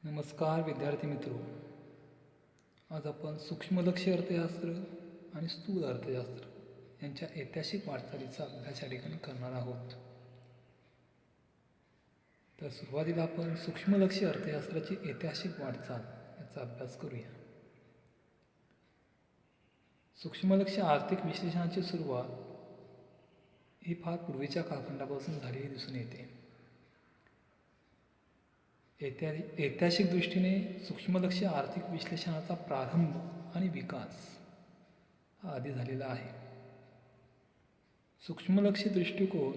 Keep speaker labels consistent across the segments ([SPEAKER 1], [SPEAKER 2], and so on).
[SPEAKER 1] नमस्कार विद्यार्थी मित्रो. आज आपण सूक्ष्मलक्ष्य अर्थशास्त्र आणि स्थूल अर्थशास्त्र यांच्या ऐतिहासिक वाटचालीचा अभ्यास या ठिकाणी करणार आहोत. तर सुरुवातीला आपण सूक्ष्मलक्ष्य अर्थशास्त्राची ऐतिहासिक वाटचाल याचा अभ्यास करूया. सूक्ष्मलक्ष्य आर्थिक विश्लेषणाची सुरुवात ही फार पूर्वीच्या कालखंडापासून झालेली दिसून येते. ऐतिहासिक दृष्टीने सूक्ष्मलक्ष्य आर्थिक विश्लेषणाचा प्रारंभ आणि विकास हा आधी झालेला आहे. सूक्ष्मलक्ष्य दृष्टिकोन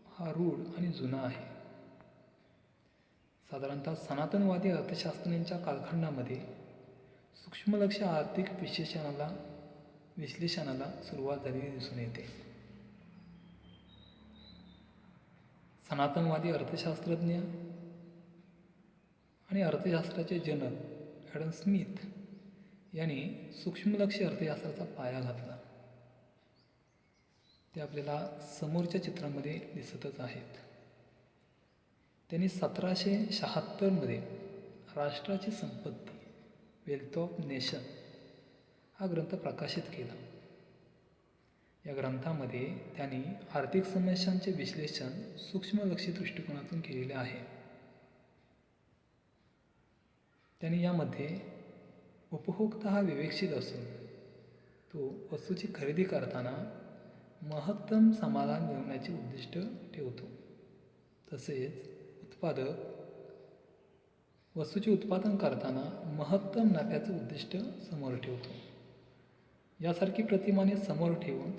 [SPEAKER 1] हा रूढ आणि जुना आहे. साधारणतः सनातनवादी अर्थशास्त्रज्ञांच्या कालखंडामध्ये सूक्ष्मलक्ष्य आर्थिक विश्लेषणाला सुरुवात झालेली दिसून येते. सनातनवादी अर्थशास्त्रज्ञ आणि अर्थशास्त्राचे जनक ॲडम स्मिथ यांनी सूक्ष्मलक्ष्य अर्थशास्त्राचा पाया घातला. ते आपल्याला समोरच्या चित्रामध्ये दिसतच आहेत. त्यांनी 1776 राष्ट्राची संपत्ती वेल्थ ऑफ नेशन हा ग्रंथ प्रकाशित केला. या ग्रंथामध्ये त्यांनी आर्थिक समस्यांचे विश्लेषण सूक्ष्मलक्ष्य दृष्टिकोनातून केलेले आहे. त्यांनी यामध्ये उपभोक्ता हा विवेकशील असून तो वस्तूची खरेदी करताना महत्तम समाधान मिळवण्याचे उद्दिष्ट ठेवतो. तसेच उत्पादक वस्तूचे उत्पादन करताना महत्तम नफ्याचे उद्दिष्ट समोर ठेवतो. यासारखी प्रतिमाने समोर ठेवून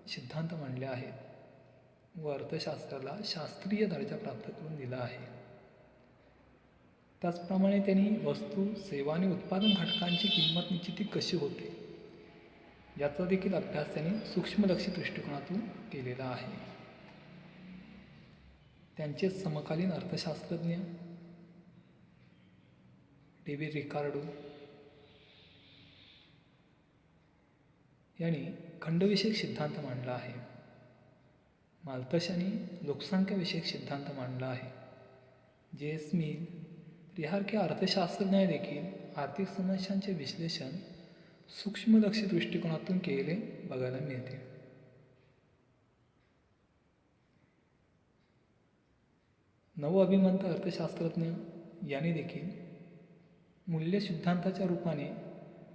[SPEAKER 1] सिद्धांत मांडले आहेत व अर्थशास्त्राला शास्त्रीय दर्जा प्राप्त करून दिला आहे. त्याचप्रमाणे त्यांनी वस्तू, सेवा आणि उत्पादन घटकांची किंमत निश्चिती कशी होते याचा देखील अभ्यास त्यांनी सूक्ष्मलक्ष्य दृष्टिकोनातून केलेला आहे. त्यांचे समकालीन अर्थशास्त्रज्ञ डेव्हिड रिकार्डो यांनी खंडविषयक सिद्धांत मांडला आहे. माल्थस यांनी लोकसंख्याविषयक सिद्धांत मांडला आहे. जे.एस. मिल यासारख्या अर्थशास्त्रज्ञांनी देखील आर्थिक समस्यांचे विश्लेषण सूक्ष्मलक्ष्य दृष्टिकोनातून केलेले बघायला मिळते. नवअभिमंत अर्थशास्त्रज्ञ यांनी देखील मूल्य सिद्धांताच्या रूपाने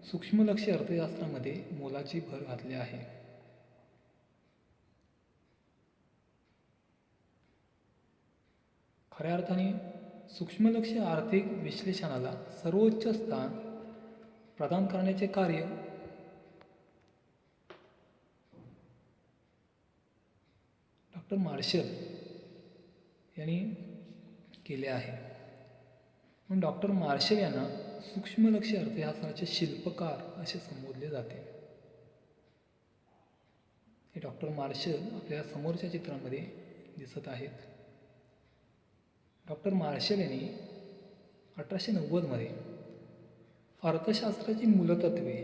[SPEAKER 1] सूक्ष्मलक्ष्य अर्थशास्त्रामध्ये मोलाची भर घातली आहे. खऱ्या अर्थाने सूक्ष्मलक्ष्य आर्थिक विश्लेषणाला सर्वोच्च स्थान प्रदान करण्याचे कार्य डॉक्टर मार्शल यांनी केले आहे. म्हणून डॉक्टर मार्शल यांना सूक्ष्मलक्ष्य अर्थशास्त्राचे शिल्पकार असे संबोधले जाते. हे डॉक्टर मार्शल आपल्या समोरच्या चित्रामध्ये दिसत आहेत. डॉक्टर मार्शल यांनी 1890 अर्थशास्त्राची मूलतत्वे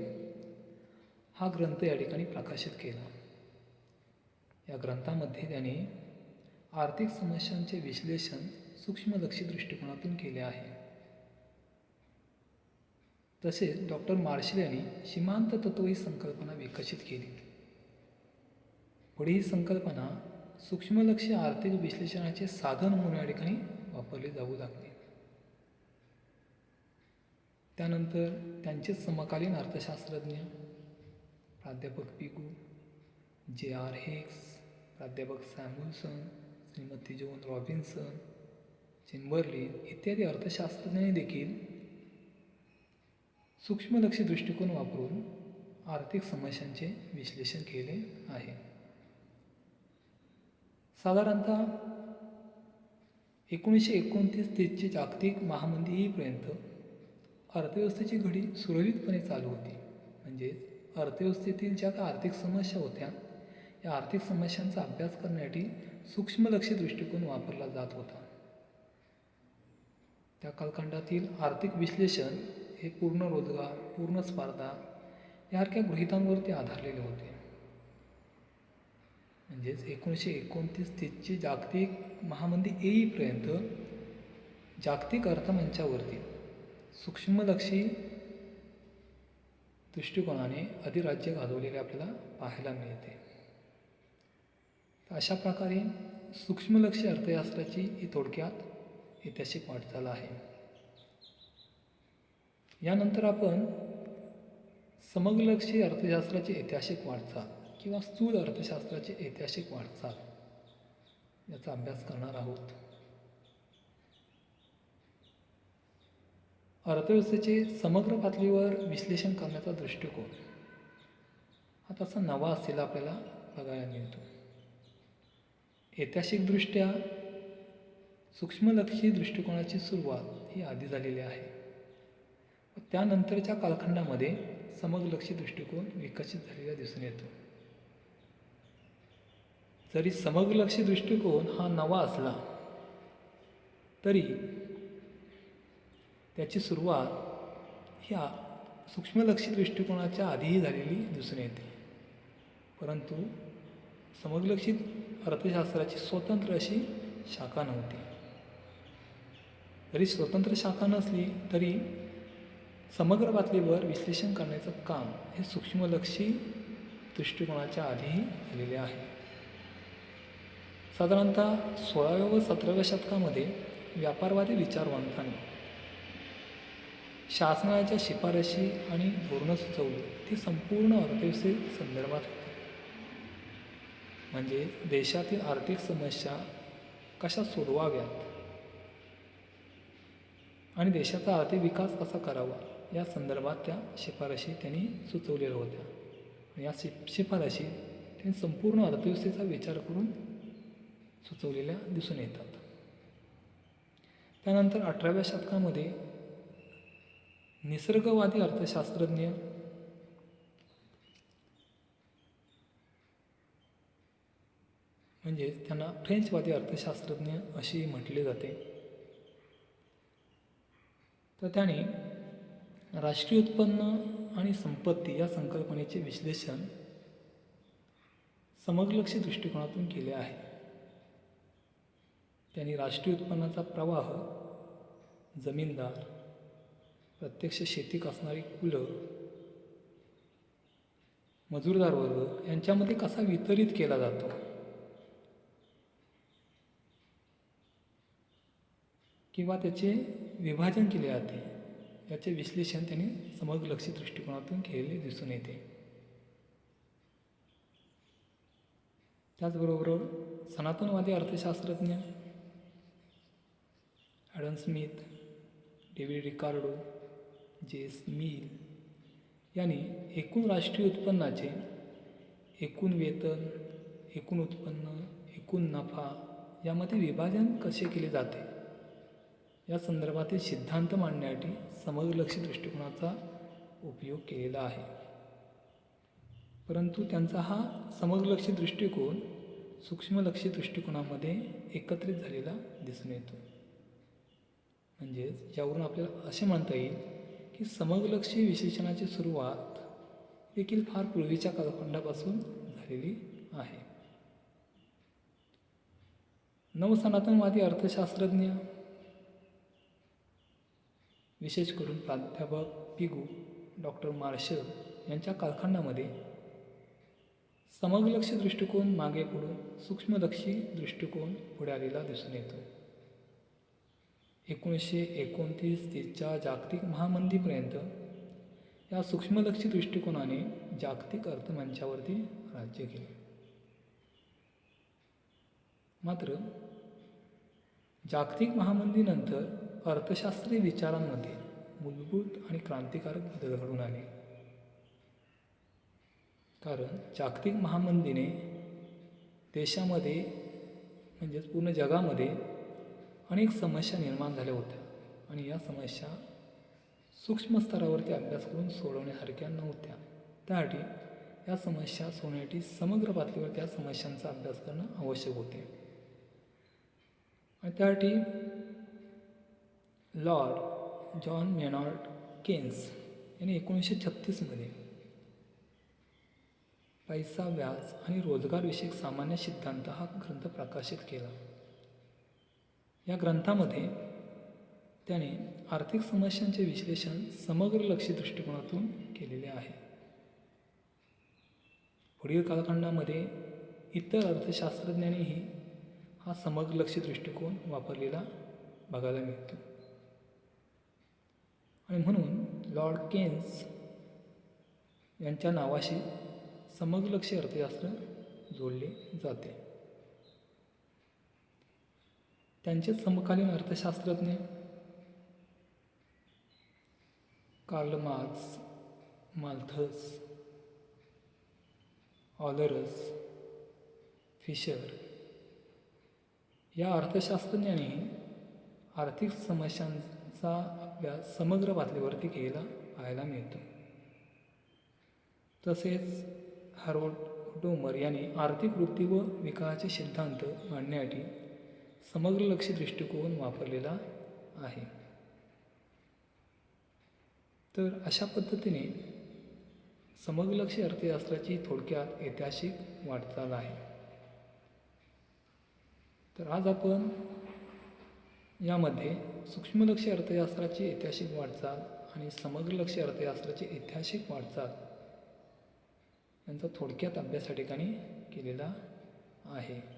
[SPEAKER 1] हा ग्रंथ या ठिकाणी प्रकाशित केला. या ग्रंथामध्ये त्यांनी आर्थिक समस्यांचे विश्लेषण सूक्ष्मलक्ष्य दृष्टिकोनातून केले आहे. तसेच डॉक्टर मार्शल यांनी सीमांत तत्व ही संकल्पना विकसित केली. पुढे ही संकल्पना सूक्ष्मलक्ष्य आर्थिक विश्लेषणाचे साधन म्हणून या ठिकाणी वापरले जाऊ लागले. त्यानंतर त्यांचे समकालीन अर्थशास्त्रज्ञ प्राध्यापक पिगू, जे.आर. हेक्स, प्राध्यापक सॅम्युएल्सन, श्रीमती जोन रॉबिन्सन, चिंबर्लिन इत्यादी अर्थशास्त्रज्ञांनी देखील सूक्ष्मलक्ष्य दृष्टिकोन वापरून आर्थिक समस्यांचे विश्लेषण केले आहे. साधारणतः 1929-30 जागतिक महामंदी येईपर्यंत अर्थव्यवस्थेची घडी सुरळीतपणे चालू होती. म्हणजेच अर्थव्यवस्थेतील ज्या काही आर्थिक समस्या होत्या या आर्थिक समस्यांचा अभ्यास करण्यासाठी सूक्ष्मलक्ष्य दृष्टिकोन वापरला जात होता. त्या कालखंडातील आर्थिक विश्लेषण हे पूर्ण रोजगार, पूर्ण स्पर्धा यासारख्या गृहितांवरती आधारलेले होते. म्हणजेच 1929-30 जागतिक महामंदी येईपर्यंत जागतिक अर्थमंचावरती सूक्ष्मलक्षी दृष्टिकोनाने अधिराज्य गाजवलेले आपल्याला पाहायला मिळते. अशा प्रकारे सूक्ष्मलक्षी अर्थशास्त्राची ही थोडक्यात ऐतिहासिक वाटचाल आहे. यानंतर आपण समग्रलक्षी अर्थशास्त्राची ऐतिहासिक वाटचाल किंवा स्थूल अर्थशास्त्राची ऐतिहासिक वाटचाल याचा अभ्यास करणार आहोत. अर्थव्यवस्थेचे समग्र पातळीवर विश्लेषण करण्याचा दृष्टिकोन हा तसा नवा असलेला आपल्याला बघायला मिळतो. ऐतिहासिकदृष्ट्या सूक्ष्मलक्षी दृष्टिकोनाची सुरुवात ही आधी झालेली आहे. त्यानंतरच्या कालखंडामध्ये समग्रलक्षी दृष्टिकोन विकसित झालेला दिसून येतो. जरी समग्रलक्षी दृष्टिकोन हा नवा असला तरी त्याची सुरुवात ह्या सूक्ष्मलक्षी दृष्टिकोनाच्या आधीही झालेली दिसून येते. परंतु समग्रलक्षी अर्थशास्त्राची स्वतंत्र अशी शाखा नव्हती. जरी स्वतंत्र शाखा नसली तरी समग्र पातळीवर विश्लेषण करण्याचं काम हे सूक्ष्मलक्षी दृष्टिकोनाच्या आधीही झालेले आहे. साधारणतः 16व्या व 17व्या शतकामध्ये व्यापारवादी विचारवंतांनी शासनाच्या शिफारशी आणि धोरणं सुचवली ती संपूर्ण अर्थव्यवस्थे संदर्भात होती. म्हणजे देशातील आर्थिक समस्या कशा सोडवाव्यात आणि देशाचा आर्थिक विकास कसा करावा या संदर्भात त्या शिफारशी त्यांनी सुचवलेल्या होत्या. या शिफारशी त्यांनी संपूर्ण अर्थव्यवस्थेचा विचार करून सुचवलेल्या दिसून येतात. त्यानंतर 18व्या शतकामध्ये निसर्गवादी अर्थशास्त्रज्ञ म्हणजे त्यांना फ्रेंचवादी अर्थशास्त्रज्ञ अशी म्हटले जाते. तर त्याने राष्ट्रीय उत्पन्न आणि संपत्ती या संकल्पनेचे विश्लेषण समग्रलक्षी दृष्टिकोनातून केले आहे. त्यांनी राष्ट्रीय उत्पन्नाचा प्रवाह जमीनदार, प्रत्यक्ष शेती असणारी कुलं, मजूरदार वर्ग यांच्यामध्ये कसा वितरित केला जातो किंवा त्याचे विभाजन केले जाते याचे विश्लेषण त्यांनी समग्रलक्षी दृष्टिकोनातून केलेले दिसून येते. त्याचबरोबर सनातनवादी अर्थशास्त्रज्ञ ॲडम स्मिथ, डेव्हिड रिकार्डो, जे.एस. मिल यांनी एकूण राष्ट्रीय उत्पन्नाचे एकूण वेतन, एकूण उत्पन्न, एकूण नफा यामध्ये विभाजन कसे केले जाते या संदर्भातील सिद्धांत मांडण्यासाठी समग्रलक्षी दृष्टिकोनाचा उपयोग केलेला आहे. परंतु त्यांचा हा समग्रलक्षी दृष्टिकोन सूक्ष्मलक्षी दृष्टिकोनामध्ये एकत्रित झालेला दिसून येतो. म्हणजेच यावरून आपल्याला असे म्हणता येईल की समग्रलक्षी विश्लेषणाची सुरुवात देखील फार पूर्वीच्या कालखंडापासून झालेली आहे. नवसनातनवादी अर्थशास्त्रज्ञ विशेष करून प्राध्यापक पिगू, डॉक्टर मार्शल यांच्या कालखंडामध्ये समग्रलक्षी दृष्टिकोन मागे पडून सूक्ष्मलक्षी दृष्टिकोन पुढे आलेला दिसून येतो. 1929 तेच्या जागतिक महामंदीपर्यंत या सूक्ष्मलक्षी दृष्टिकोनाने जागतिक अर्थमंचावरती राज्य केले. मात्र जागतिक महामंदीनंतर अर्थशास्त्रीय विचारांमध्ये मूलभूत आणि क्रांतिकारक बदल घडून आले. कारण जागतिक महामंदीने देशामध्ये म्हणजेच पूर्ण जगामध्ये अनेक समस्या निर्माण झाल्या होत्या आणि या समस्या सूक्ष्म स्तरावरती अभ्यास करून सोडवण्यासारख्या नव्हत्या. त्यासाठी या समस्या सोडवण्यासाठी समग्र पातळीवर त्या समस्यांचा अभ्यास करणं आवश्यक होते. आणि त्यासाठी लॉर्ड जॉन मेनार्ड केन्स यांनी 1936मध्ये पैसा, व्याज आणि रोजगारविषयक सामान्य सिद्धांत हा ग्रंथ प्रकाशित केला. या ग्रंथामध्ये त्याने आर्थिक समस्यांचे विश्लेषण समग्र लक्ष्य दृष्टिकोनातून केलेले आहे. पुढील कालखंडामध्ये इतर अर्थशास्त्रज्ञांनीही हा समग्र लक्ष्य दृष्टिकोन वापरलेला बघायला मिळतो. आणि म्हणून लॉर्ड केन्स यांच्या नावाशी समग्र लक्ष्य अर्थशास्त्र जोडले जाते. त्यांचे समकालीन अर्थशास्त्रज्ञ कार्ल मार्क्स, माल्थस, ऑलरस, फिशर या अर्थशास्त्रज्ञांनी आर्थिक समस्यांचा अभ्यास समग्र पातळीवरती केला पाहायला मिळतो. तसेच हार्वर्ड डोमर यांनी आर्थिक वृद्धी व विकासाचे सिद्धांत मांडण्यासाठी समग्र लक्ष्य दृष्टिकोन वापरलेला आहे. तर अशा पद्धतीने समग्र लक्ष्य अर्थशास्त्राची थोडक्यात ऐतिहासिक वाटचाल आहे. तर आज आपण यामध्ये सूक्ष्म लक्ष्य अर्थशास्त्राची ऐतिहासिक वाटचाल आणि समग्र लक्ष्य अर्थशास्त्राची ऐतिहासिक वाटचाल यांचा थोडक्यात अभ्यास या ठिकाणी केलेला आहे.